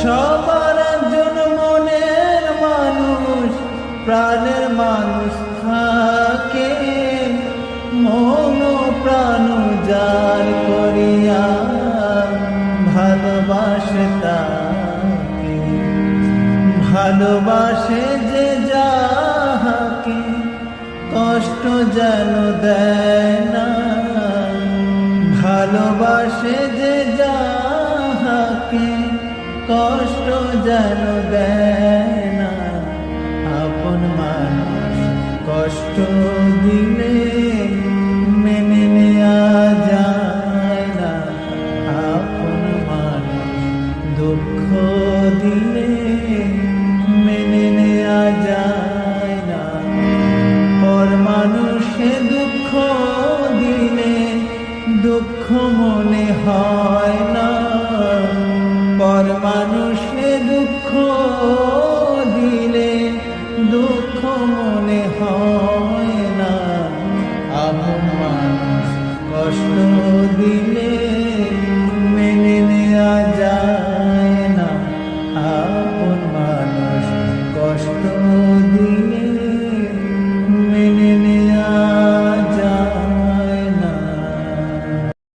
সবার একজন মনের মানুষ, প্রাণের মানুষ থাকে, মন প্রাণ যার করিয়া ভালোবাসে তাকে, ভালোবাসে যে যাহাকে কষ্ট যেন দেয় না, ভালোবাসে যে যাহাকে কষ্ট যেন দেয় না। আপন মানুষ কষ্ট দিয়ে